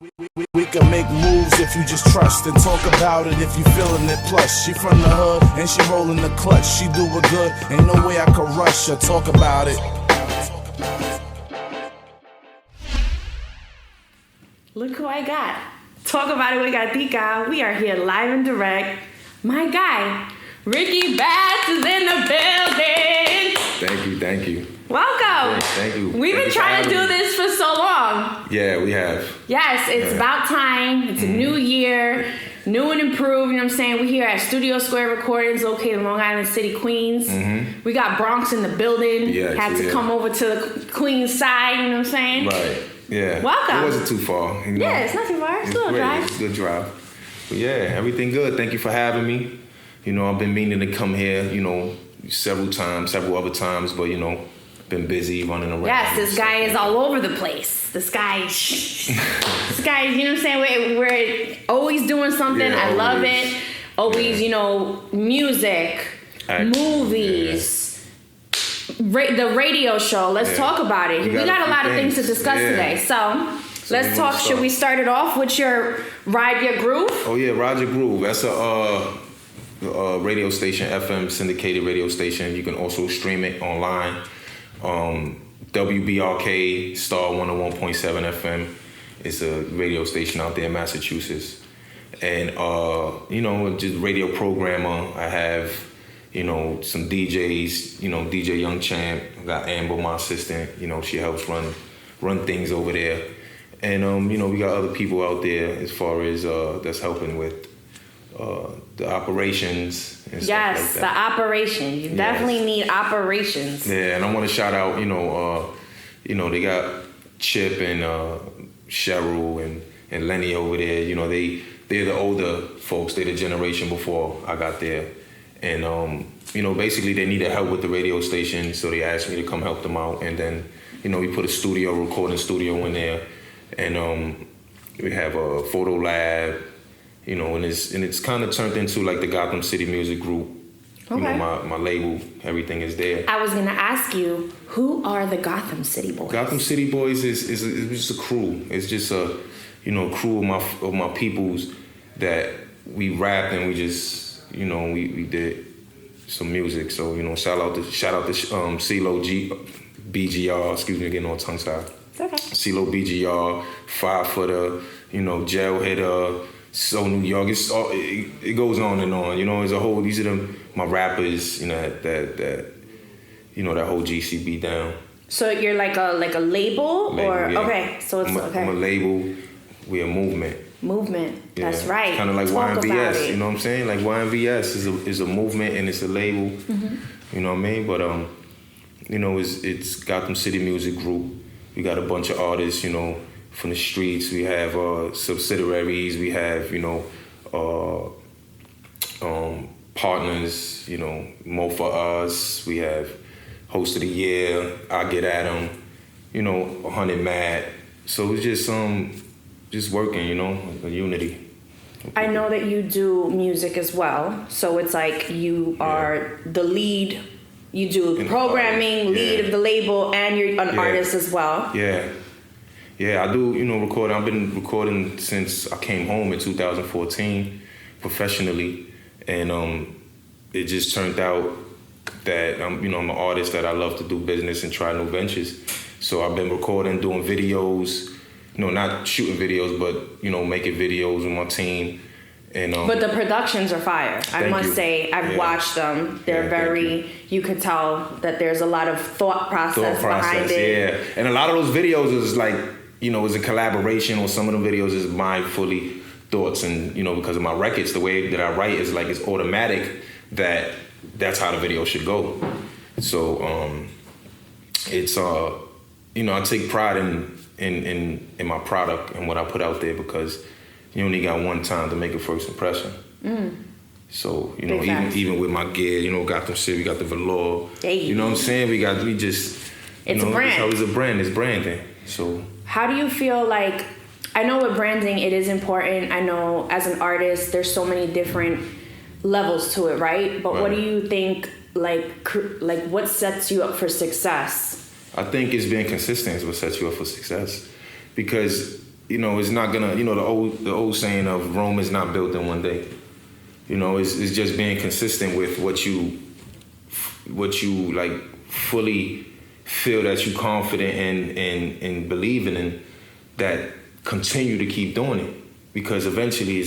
We can make moves if you just trust and talk about it if you feeling it. Plus, she from the hood and she rolling the clutch. She do it good, ain't no way I could rush or talk about it. Look who I got. Talk about it with Gatica. We are here live and direct. My guy, Ricky Bass is in the building. Thank you. Welcome. Thank you. We've been trying to do this for so long. Yeah, we have. Yes, it's about time. It's a new year, new and improved. You know what I'm saying? We're here at Studio Square Recordings, located in Long Island City, Queens. Mm-hmm. We got Bronx in the building. Yeah, had to come over to the Queens side. You know what I'm saying? Right. Yeah. Welcome. It wasn't too far. You know? Yeah, it's not too far. It's a little drive. It's a good drive. But yeah, everything good. Thank you for having me. You know, I've been meaning to come here, you know, several other times, but, you know, been busy running around. Yes, this guy is all over the place. This guy, you know what I'm saying? We're always doing something. Yeah, I love it. Always, you know, music, movies, the radio show. Let's talk about it. We got a lot of things to discuss today. So let's talk. Should we start it off with your Ride Your Groove? Oh, yeah, Ride Your Groove. That's a radio station, FM syndicated radio station. You can also stream it online. WBRK Star 101.7 FM is a radio station out there in Massachusetts. And, you know, just radio programmer. I have, you know, some DJs, you know, DJ Young Champ. I got Amber, my assistant. You know, she helps run things over there. And, you know, we got other people out there as far as that's helping with the operations and stuff like that. The operations. You definitely need operations. Yeah, and I want to shout out, you know, they got Chip and Cheryl and Lenny over there. You know, they're the older folks. They're the generation before I got there. And, you know, basically they needed help with the radio station, so they asked me to come help them out. And then, you know, we put a recording studio in there. And we have a photo lab. You know, and it's kind of turned into like the Gotham City Music Group. Okay. You know, my label, everything is there. I was gonna ask you, who are the Gotham City Boys? Gotham City Boys is just a crew. It's just a, you know, crew of my peoples that we rapped and we just, you know, we did some music. So, you know, shout out to CeeLo BGR. Excuse me, getting all tongue tied. It's okay. CeeLo BGR, 5 Footer, you know, Jail Hitter. So New York, it goes on and on. You know, as a whole, these are my rappers. You know that you know that whole GCB down. So you're like a label or yeah. Okay, so it's okay. I'm a label. We're a movement. Movement. Yeah. That's right. Kind of like YNVS. You know what I'm saying? Like YNVS is a movement and it's a label. Mm-hmm. You know what I mean? But you know, it's Gotham City Music Group. We got a bunch of artists. You know. From the streets, we have subsidiaries, we have, you know, partners, you know, Mo For Us, we have Host of the Year, I Get At 'Em, you know, 100 Mad. So it's just working, you know, a unity. I know that you do music as well, so it's like you are the lead, you do programming, lead of the label, and you're an artist as well. Yeah, I do, you know, recording. I've been recording since I came home in 2014 professionally. And it just turned out that, you know, I'm an artist that I love to do business and try new ventures. So I've been recording, doing videos, you know, not shooting videos, but, you know, making videos with my team. And but the productions are fire. I must say, I've watched them. They're very, you could tell that there's a lot of thought process behind it. Yeah, and a lot of those videos is like, you know, it's a collaboration, or some of the videos is my fully thoughts. And, you know, because of my records, the way that I write is like, it's automatic that's how the video should go. So it's, you know, I take pride in my product and what I put out there, because you only got one time to make a first impression. So, you know, even with my gear, you know, Gotham City, we got the velour. You know what I'm saying? It's a brand. It's a brand. It's branding. So how do you feel like, I know with branding, it is important. I know as an artist, there's so many different levels to it, right? But what do you think, like what sets you up for success? I think it's being consistent is what sets you up for success. Because it's not gonna, the old saying of Rome is not built in one day. It's just being consistent with what you like fully feel that you're confident and believing in, that continue to keep doing it, because eventually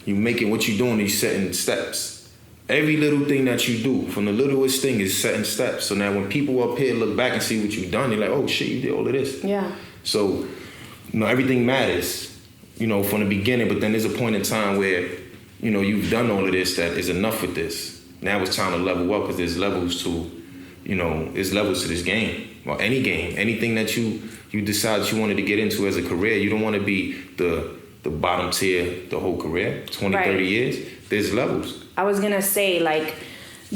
you making what you're doing is setting steps. Every little thing that you do, from the littlest thing, is setting steps. So now when people up here look back and see what you've done, they're like, oh shit, you did all of this. Yeah. So, everything matters, from the beginning, but then there's a point in time where, you've done all of this, that is enough with this. Now it's time to level up, because there's levels to, there's levels to this game, or any game, anything that you decide that you wanted to get into as a career. You don't want to be the bottom tier the whole career, 20, right. 30 years. There's levels. I was going to say, like,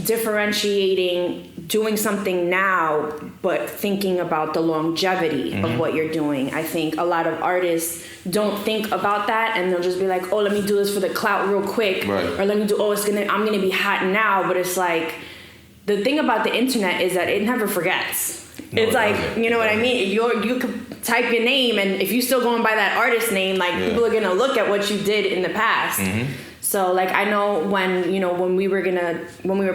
differentiating, doing something now, but thinking about the longevity of what you're doing. I think a lot of artists don't think about that, and they'll just be like, oh, let me do this for the clout real quick. Right. Or let me do, I'm going to be hot now. But it's like, the thing about the internet is that it never forgets. No, it's like, you know what I mean? You could type your name, and if you're still going by that artist name, like, people are going to look at what you did in the past. So, like, I know when we were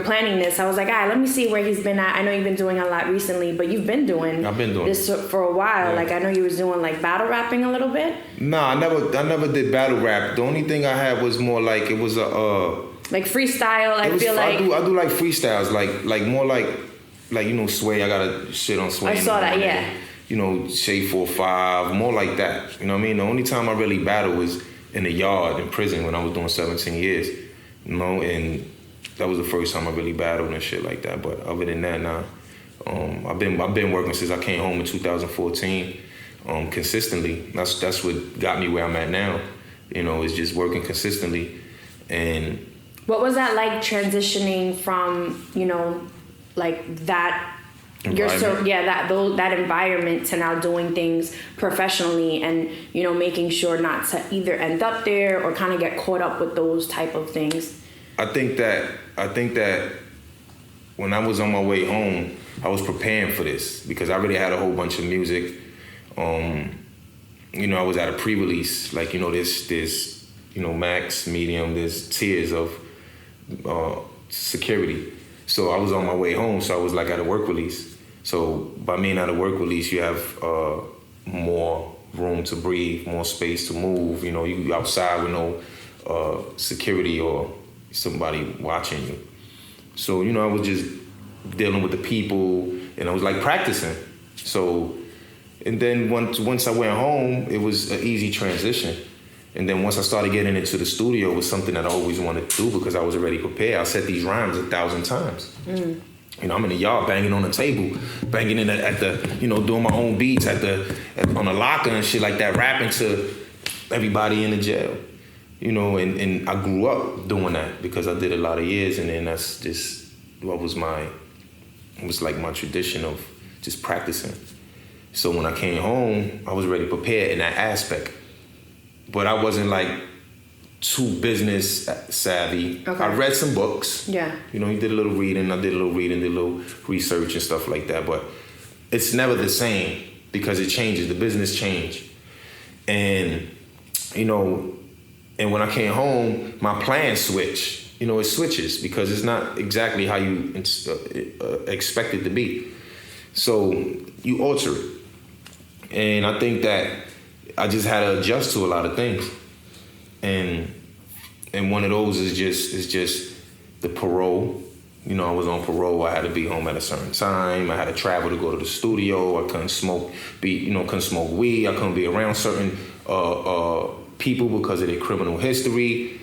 planning this, I was like, let me see where he's been at. I know you've been doing a lot recently, but you've been doing this for a while. Yeah. Like, I know you was doing, like, battle rapping a little bit. No, I never did battle rap. The only thing I had was more like, it was like freestyle. I do like freestyles, like more like Sway. I got a shit on Sway. I saw that, yeah. Shade 4-5, more like that. You know what I mean? The only time I really battled was in the yard in prison when I was doing 17 years. And that was the first time I really battled and shit like that. But other than that, nah. I've been working since I came home in 2014, consistently. That's what got me where I'm at now. Is just working consistently. And what was that like, transitioning from, like that that environment to now doing things professionally, and making sure not to either end up there or kind of get caught up with those type of things? I think that when I was on my way home, I was preparing for this, because I already had a whole bunch of music. I was at a pre-release, like, there's max, medium, there's tiers of security. So I was on my way home, so I was like at a work release. So by being at a work release, you have more room to breathe, more space to move. You outside with no security or somebody watching you. So, I was just dealing with the people, and I was like practicing. So, and then once I went home, it was an easy transition. And then once I started getting into the studio, it was something that I always wanted to do, because I was already prepared. I said these rhymes 1,000 times. I'm in the yard banging on the table, banging in at the, doing my own beats on the locker and shit like that, rapping to everybody in the jail. And I grew up doing that because I did a lot of years, and then that's just it was like my tradition of just practicing. So when I came home, I was already prepared in that aspect. But I wasn't like too business savvy. Okay. I read some books. Yeah. You did a little reading. I did a little reading, did a little research and stuff like that. But it's never the same, because it changes. The business changed. And, and when I came home, my plan switched. It switches, because it's not exactly how you expect it to be. So you alter it. And I think that I just had to adjust to a lot of things. And one of those is just the parole. I was on parole. I had to be home at a certain time. I had to travel to go to the studio. I couldn't smoke weed. I couldn't be around certain people because of their criminal history.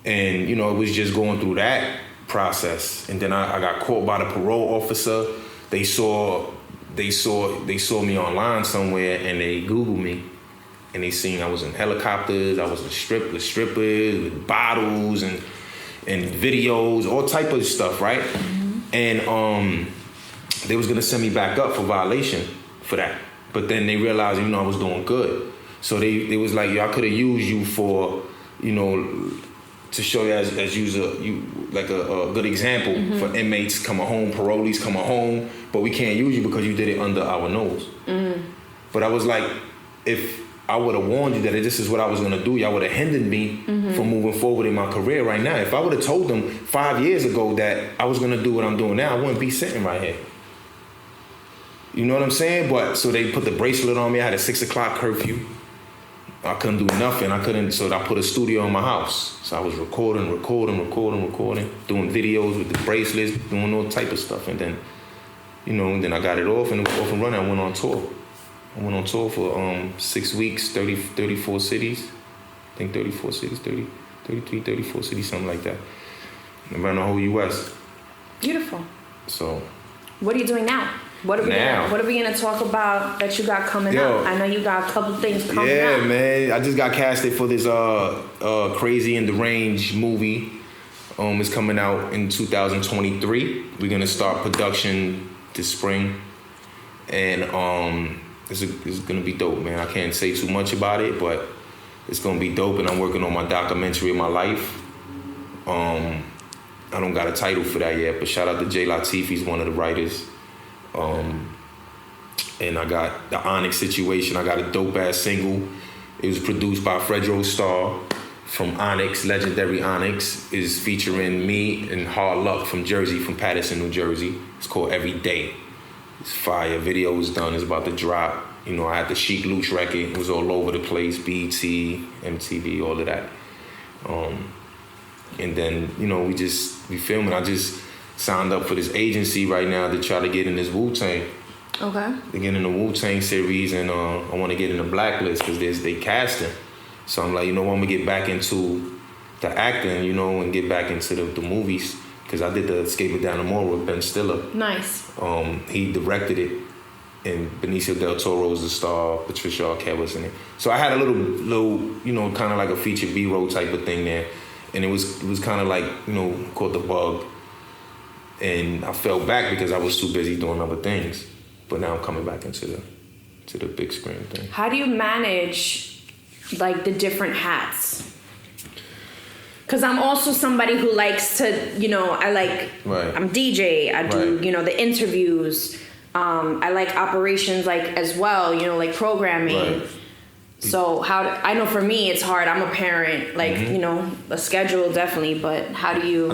And, it was just going through that process. And then I got caught by the parole officer. They saw me online somewhere, and they Googled me. And they seen I was in helicopters, I was in strippers with bottles and videos, all type of stuff, right? And they was gonna send me back up for violation for that. But then they realized, I was doing good. So they was like, I could have used you for, to show you as you like a good example for inmates coming home, parolees coming home, but we can't use you because you did it under our nose. But I was like, if I would have warned you that this is what I was gonna do. Y'all would have hindered me from moving forward in my career right now. If I would have told them 5 years ago that I was gonna do what I'm doing now, I wouldn't be sitting right here. You know what I'm saying? But so they put the bracelet on me. I had a 6 o'clock curfew. I couldn't do nothing. So I put a studio in my house. So I was recording, doing videos with the bracelets, doing all type of stuff. And then, then I got it off and running. I went on tour. I went on tour for 6 weeks, 34 cities. I think 34 cities, 34 cities, something like that. Around the whole U.S. Beautiful. So. What are you doing now? What are we gonna talk about that you got coming up? I know you got a couple things coming up. Yeah, man. I just got casted for this Crazy in the Range movie. It's coming out in 2023. We're gonna start production this spring, and it's gonna be dope, man. I can't say too much about it, but it's gonna be dope. And I'm working on my documentary of my life. I don't got a title for that yet, but shout out to Jay Latif. He's one of the writers. And I got the Onyx Situation. I got a dope ass single. It was produced by Fredro Starr from Onyx, legendary Onyx. Is featuring me and Hard Luck from Jersey, from Paterson, New Jersey. It's called Every Day. It's fire. Video was done. It's about to drop. I had the Chic Luch record. It was all over the place. BET, MTV, all of that. And then, we filming. I just signed up for this agency right now to try to get in this Wu-Tang. Okay. To get in the Wu-Tang series, and I want to get in the Blacklist because they casting. So I'm like, I'm gonna get back into the acting, and get back into the movies, because I did the Escaping Down the Mall with Ben Stiller. Nice. He directed it, and Benicio del Toro was the star. Patricia Arquette was in it. So I had a little, kind of like a feature B-roll type of thing there. And it was kind of like, caught the bug. And I fell back because I was too busy doing other things. But now I'm coming back into the big screen thing. How do you manage, the different hats? Because I'm also somebody who likes to, Right. I'm DJ. I do, Right. The interviews. I like operations, as well, programming. Right. So I know for me it's hard. I'm a parent, a schedule definitely, but how do you?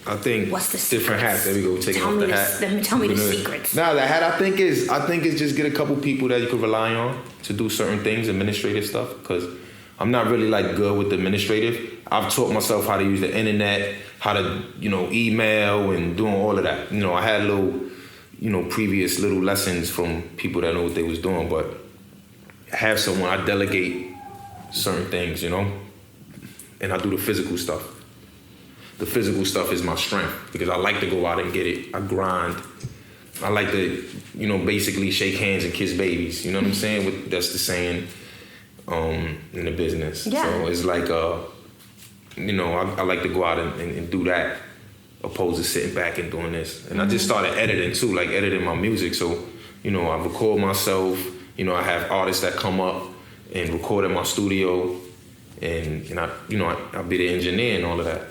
I think what's the different secrets? hats. There we go. Taking off the hat. Tell me the secrets. Nah, the hat. I think is just get a couple people that you can rely on to do certain things, administrative stuff. Because I'm not really good with the administrative. I've taught myself how to use the internet, how to email and doing all of that. I had previous little lessons from people that know what they was doing, but have someone, I delegate certain things, and I do the physical stuff. The physical stuff is my strength because I like to go out and get it. I grind. I like to, basically shake hands and kiss babies. You know what I'm saying? That's the saying in the business. Yeah. So it's I like to go out and do that opposed to sitting back and doing this. And I just started editing too, editing my music. So, I record myself. I have artists that come up and record in my studio, and I'll be the engineer and all of that.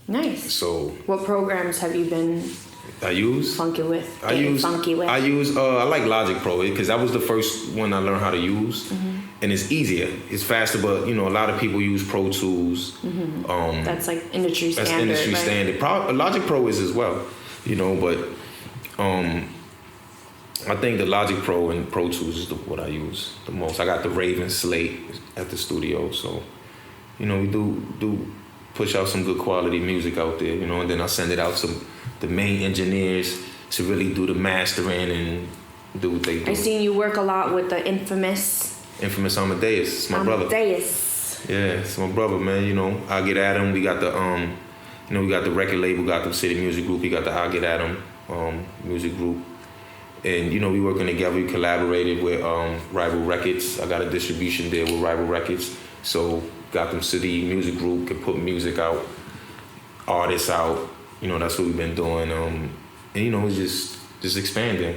Nice. So, what programs have you been funky with? I like Logic Pro because that was the first one I learned how to use, and it's easier, it's faster. But a lot of people use Pro Tools. That's industry standard. That's industry standard. Logic Pro is as well, but I think the Logic Pro and Pro Tools is what I use the most. I got the Raven Slate at the studio, so we do push out some good quality music out there, and then I send it out to the main engineers to really do the mastering and do what they do. I seen you work a lot with the infamous Amadeus. It's my brother. Amadeus. Yeah, it's my brother, man. I'll Get At Him. We got the we got the record label, Gotham City Music Group. We got the I'll Get At Him music group. And we working together. We collaborated with Rival Records. I got a distribution deal with Rival Records. So Gotham City Music Group can put music out, artists out. That's what we've been doing. And it's just expanding.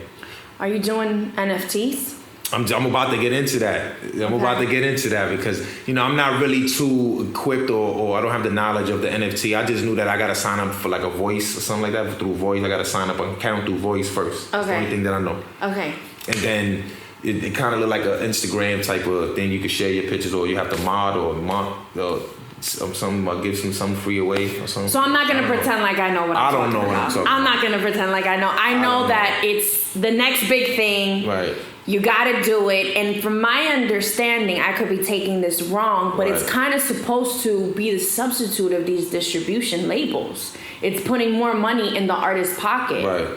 Are you doing NFTs? I'm about to get into that. About to get into that because I'm not really too equipped or I don't have the knowledge of the NFT. I just knew that I gotta sign up for a Voice or something like that through Voice. I gotta sign up an account through Voice first. Okay. That's the only thing that I know. Okay. And then it kind of look like an Instagram type of thing. You can share your pictures, or you have to mod something, give something free away or something. So I'm not gonna pretend like I know what I'm talking about. I'm not gonna pretend like I know. I know that it's the next big thing. Right. You gotta do it. And from my understanding, I could be taking this wrong, but it's kind of supposed to be the substitute of these distribution labels. It's putting more money in the artist's pocket. Right.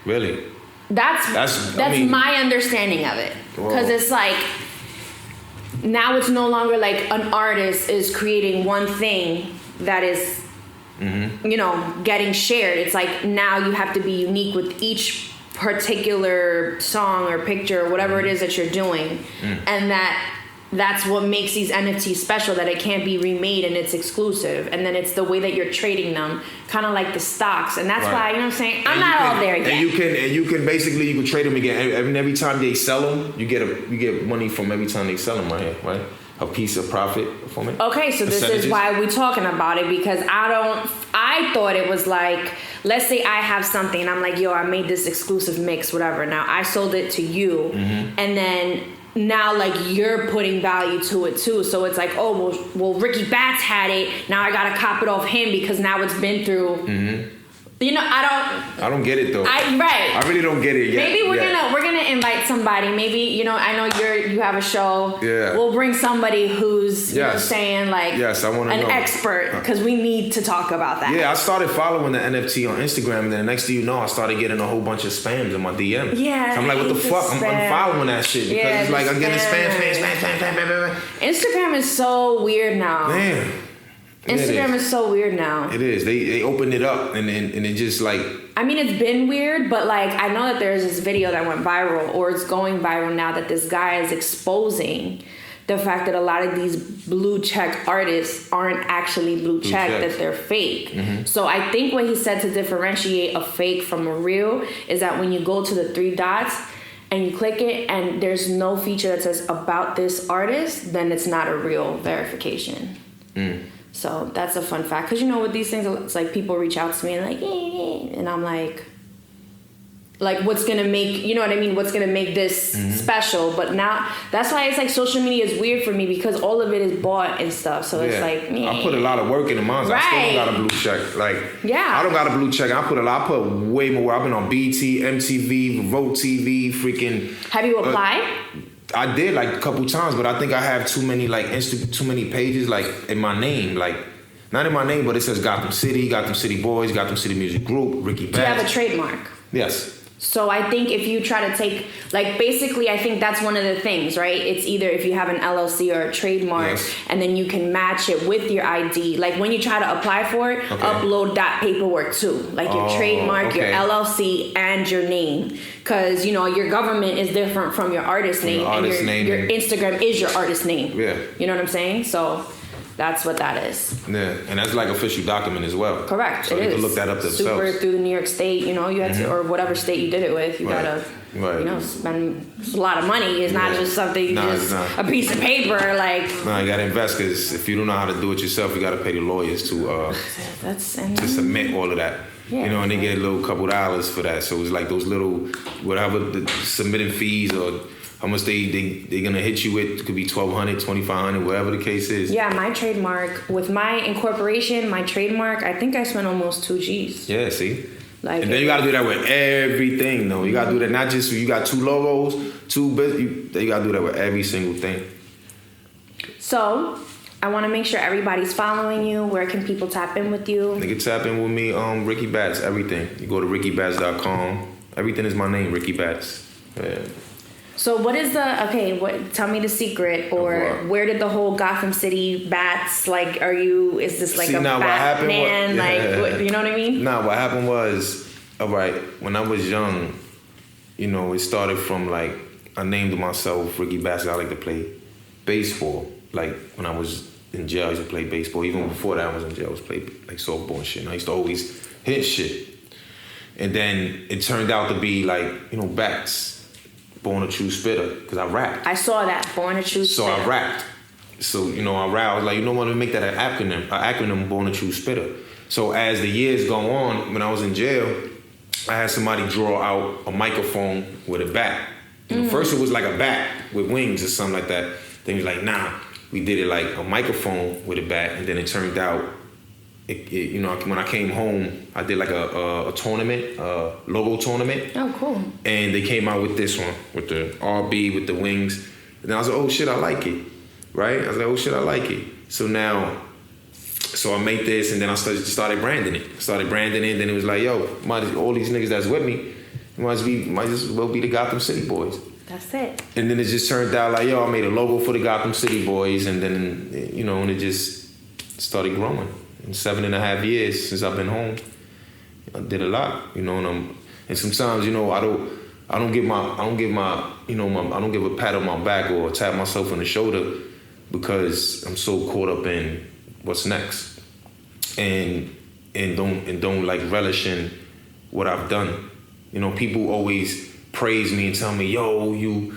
Really? That's my understanding of it. Because it's like, now it's no longer like an artist is creating one thing that is, you know, getting shared. It's like now you have to be unique with each particular song or picture or whatever it is that you're doing. And that's what makes these NFTs special, that it can't be remade and it's exclusive. And then it's the way that you're trading them, kind of like the stocks. And that's why, you know what I'm saying? I'm not all there yet. And you can basically trade them again. Every time they sell them, you get money from every time they sell them right here, right? A piece of profit from it. Okay, so this is why we're talking about it, because I thought it was like, let's say I have something and I'm like, yo, I made this exclusive mix, whatever. Now I sold it to you, and then now like you're putting value to it too. So it's like, oh, well Ricky Bats had it. Now I gotta cop it off him because now it's been through. You know, I don't get it though. I really don't get it yet. Maybe we're gonna invite somebody. Maybe, you know, I know you have a show. Yeah. We'll bring somebody who's you know, saying like I want to know. An expert, because we need to talk about that. Yeah, I started following the NFT on Instagram, and then the next thing you know, I started getting a whole bunch of spams in my DM. Yeah. So I'm like, what the fuck? I'm unfollowing that shit because it's like I'm getting spam. Instagram is so weird now. Man. Instagram is so weird now. It is. They opened it up and it just like... I mean, it's been weird, but like I know that there's this video that went viral, or it's going viral now, that this guy is exposing the fact that a lot of these blue check artists aren't actually blue check, that they're fake. So I think what he said to differentiate a fake from a real is that when you go to the 3 dots and you click it and there's no feature that says about this artist, then it's not a real verification. So that's a fun fact. Because, you know, with these things, it's like people reach out to me and like, and I'm like, what's going to make, you know what I mean? What's going to make this special? But now, that's why it's like social media is weird for me, because all of it is bought and stuff. So it's like, I put a lot of work into mine. I still don't got a blue check. I don't got a blue check. I put way more. I've been on BT, MTV, Vote TV, freaking. Have you applied? I did like a couple times, but I think I have too many too many pages like in my name, like not in my name, but it says Gotham City Boys, Gotham City Music Group, Ricky Bats. Do you have a trademark? Yes. So I think if you try to take, like, basically I think that's one of the things, right? It's either if you have an LLC or a trademark, and then you can match it with your ID. Like when you try to apply for it, upload that paperwork too. Like your trademark, your LLC, and your name. Because, you know, your government is different from your artist name. Your Instagram is your artist name. Yeah. You know what I'm saying? So that's what that is. Yeah, and that's like official document as well. Correct. So you can look that up themselves. Super through the New York State, you know, you had to, or whatever state you did it with, you gotta, you know, spend a lot of money. It's not just something, a piece of paper, like. No, you gotta invest, because if you don't know how to do it yourself, you gotta pay the lawyers to submit all of that. Yeah, you know, and they get a little couple dollars for that. So it's like those little, whatever the submitting fees or how much they gonna hit you with. It could be $1,200, $2,500, whatever the case is. Yeah, my trademark, with my incorporation, my trademark, I think I spent almost 2 G's. Yeah, see? Like, and then you gotta do that with everything, though. You gotta do that, not just, you got 2 logos, 2 bits, you gotta do that with every single thing. So, I wanna make sure everybody's following you. Where can people tap in with you? They can tap in with me, Ricky Bats, everything. You go to rickybats.com. Everything is my name, Ricky Bats. Yeah. So what is tell me the secret, or where did the whole Gotham City Bats, like, is this like a Batman, you know what I mean? Nah, what happened was, when I was young, you know, it started from like, I named myself Ricky Bats. I like to play baseball. Like when I was in jail, I used to play baseball. Even before that I was in jail, I was playing like softball and shit. And I used to always hit shit. And then it turned out to be like, you know, Bats. Born a True Spitter, because I rapped. I saw that, Born a True Spitter. So I rapped. So, you know, I rapped. I was like, you know what, let me make that an acronym, Born a True Spitter. So as the years go on, when I was in jail, I had somebody draw out a microphone with a bat. First it was like a bat with wings or something like that. Then he was like, nah, we did it like a microphone with a bat. And then it turned out, you know, when I came home, I did like a tournament, a logo tournament. Oh, cool. And they came out with this one, with the RB, with the wings. And I was like, oh shit, I like it, right? I was like, oh shit, I like it. So I made this, and then I started branding it. Then it was like, yo, all these niggas that's with me, might as well be the Gotham City Boys. That's it. And then it just turned out like, yo, I made a logo for the Gotham City Boys, and then, you know, and it just started growing. In 7.5 years since I've been home, I did a lot, you know, and sometimes, you know, I don't give a pat on my back or tap myself on the shoulder because I'm so caught up in what's next, and don't like relish in what I've done. You know, people always praise me and tell me, yo, you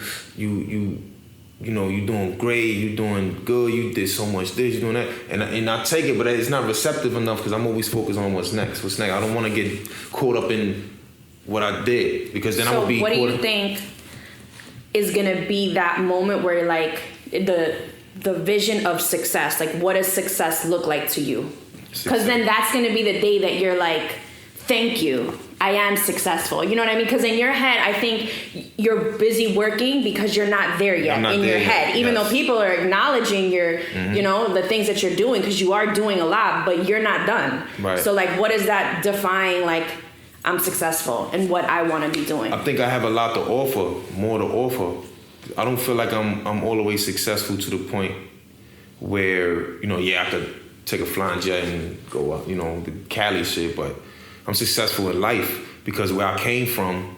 know, you doing great, you doing good, you did so much this, you doing that, and I take it, but it's not receptive enough because I'm always focused on what's next. I don't want to get caught up in what I did, because then I'm gonna be. So what do you think is gonna be that moment where like the vision of success? Like, what does success look like to you? Because then that's gonna be the day that you're like, thank you, I am successful. You know what I mean? Because in your head, I think you're busy working because you're not there yet in your head. Even though people are acknowledging your, you know, the things that you're doing, because you are doing a lot, but you're not done. Right. So like, what does that define? Like, I'm successful and what I want to be doing. I think I have a lot to offer, more to offer. I don't feel like I'm all the way successful to the point where, you know, I could take a flying jet and go out, you know, the Cali shit, but I'm successful in life because where I came from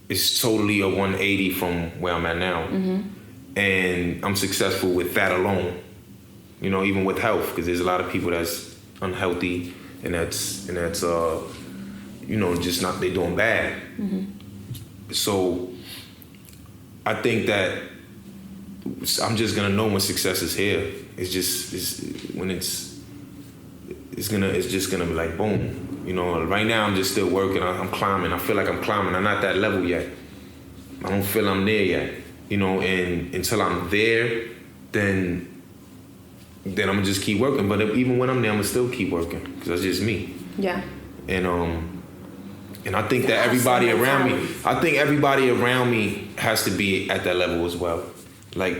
is totally a 180 from where I'm at now. And I'm successful with that alone, you know, even with health, because there's a lot of people that's unhealthy and that's you know, just not, they doing bad. So I think that I'm just gonna know when success is here. It's just gonna be like boom. You know, right now I'm just still working. I'm climbing. I feel like I'm climbing. I'm not that level yet. I don't feel I'm there yet. You know, and until I'm there, then I'm gonna just keep working. But even when I'm there, I'm gonna still keep working because that's just me. Yeah. And I think that everybody around me has to be at that level as well. Like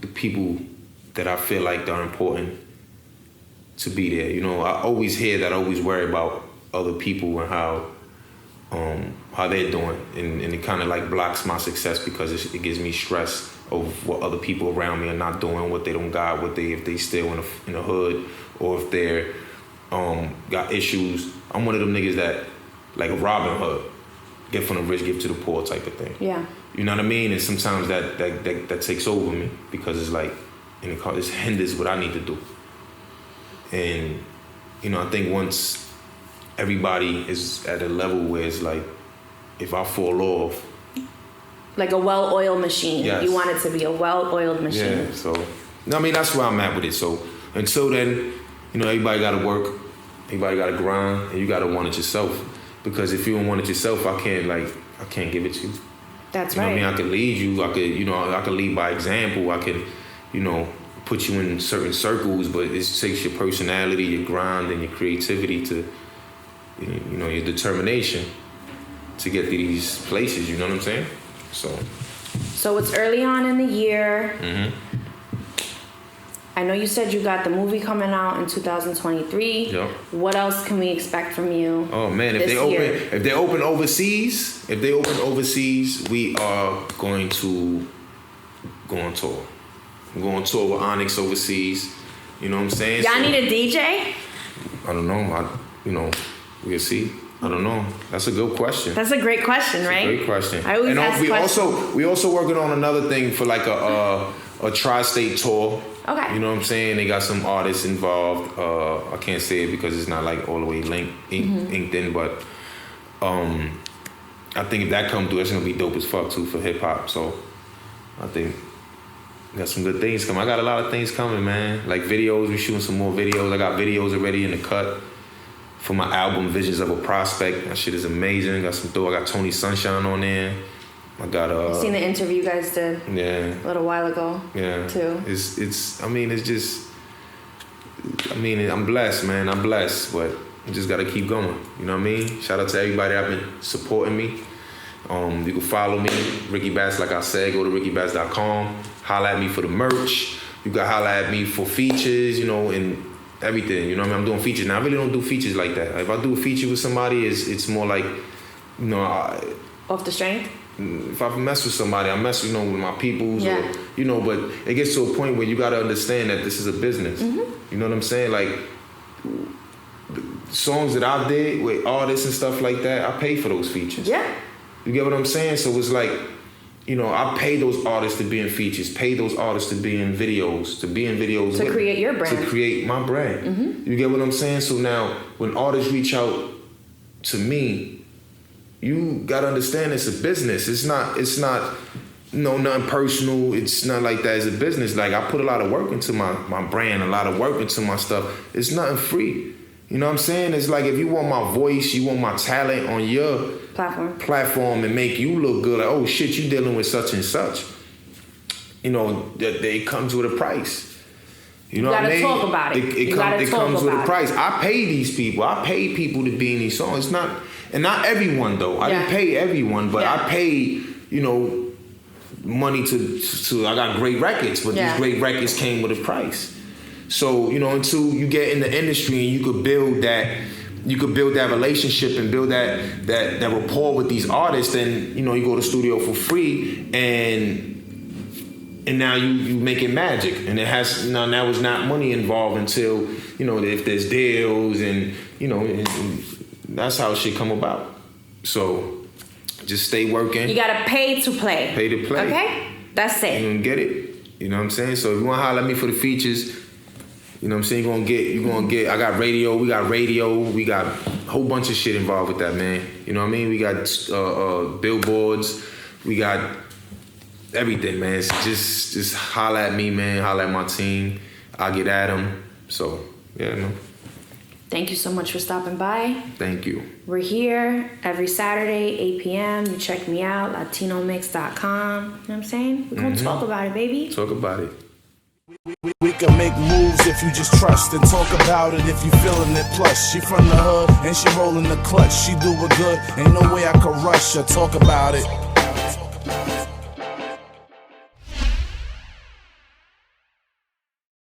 the people that I feel like are important to be there. You know, I always hear that. I always worry about other people and how they're doing, and it kind of like blocks my success because it gives me stress of what other people around me are not doing, what they don't got, if they still in the hood, or if they're got issues. I'm one of them niggas that like Robin Hood, get from the rich, give to the poor type of thing. Yeah. You know what I mean? And sometimes that takes over me because it's like, and it hinders what I need to do. And, you know, I think once everybody is at a level where it's like, if I fall off. Like a well-oiled machine. Yes. You want it to be a well-oiled machine. Yeah, so, I mean, that's where I'm at with it. So, until then, you know, everybody got to work. Everybody got to grind. And you got to want it yourself. Because if you don't want it yourself, I can't give it to you. That's right. I mean, I could lead you. I could lead by example. I could, you know, put you in certain circles, but it takes your personality, your grind, and your creativity to, you know, your determination to get to these places. You know what I'm saying? So it's early on in the year. I know you said you got the movie coming out in 2023. Yep. What else can we expect from you? Oh man, if they open overseas, we are going to go on tour. I'm going on tour with Onyx overseas. You know what I'm saying? Y'all need a DJ? I don't know. We'll see. I don't know. That's a good question. That's a great question, right? Great question. I always ask questions. We also working on another thing for like a tri-state tour. Okay. You know what I'm saying? They got some artists involved. I can't say it because it's not like all the way inked in, but I think if that comes through, it's gonna be dope as fuck too for hip hop. So I think got some good things coming. I got a lot of things coming, man. Like videos, we shooting some more videos. I got videos already in the cut for my album Visions of a Prospect. That shit is amazing. Got some dope. I got Tony Sunshine on there. I got I've seen the interview you guys did a little while ago. Yeah. Too. It's. I mean, it's just. I mean, I'm blessed, man. I'm blessed, but I just gotta keep going. You know what I mean? Shout out to everybody that been supporting me. You can follow me, Ricky Bass. Like I said, go to rickybass.com. Holla at me for the merch. You can holla at me for features. You know, and everything. You know what I mean? I'm doing features now. I really don't do features like that. If I do a feature with somebody, it's more like, you know, off the strength. If I mess with somebody, I mess, you know, with my peoples, yeah. or, you know, but it gets to a point where you got to understand that this is a business. You know what I'm saying? Like, the songs that I did with artists and stuff like that, I pay for those features. Yeah. You get what I'm saying? So it's like, you know, I pay those artists to be in features, pay those artists to be in videos, to create your brand. To create my brand. You get what I'm saying? So now, when artists reach out to me, you gotta understand it's a business. It's not, nothing personal. It's not like that. It's a business. Like, I put a lot of work into my brand, a lot of work into my stuff. It's nothing free. You know what I'm saying? It's like, if you want my voice, you want my talent on your platform and make you look good, like, oh shit, you dealing with such and such. You know, that it comes with a price. You know what I mean? You gotta talk about it. It comes with a price. I pay these people. I pay people to be in these songs. It's not, and not everyone though. I didn't pay everyone, but I pay, you know, money to I got great records, but these great records came with a price. So, you know, until you get in the industry and you could build that relationship and build that rapport with these artists, then, you know, you go to the studio for free and now you make it magic. And it has, now it's not money involved until, you know, if there's deals and, you know, and that's how shit come about. So just stay working. You gotta pay to play. Pay to play. Okay? That's it. You gonna get it. You know what I'm saying? So if you wanna holler at me for the features, you know what I'm saying, you're gonna get, I got radio, we got a whole bunch of shit involved with that, man. You know what I mean? We got billboards, we got everything, man. It's just holler at me, man. Holler at my team. I'll get at them. So, yeah, no. Thank you so much for stopping by. Thank you. We're here every Saturday, 8 p.m. You check me out, latinomix.com. You know what I'm saying? We're going to talk about it, baby. Talk about it. We can make moves if you just trust and talk about it if you feeling it. Plus, she from the hood and she rolling the clutch. She do it good. Ain't no way I could rush her. Talk about it.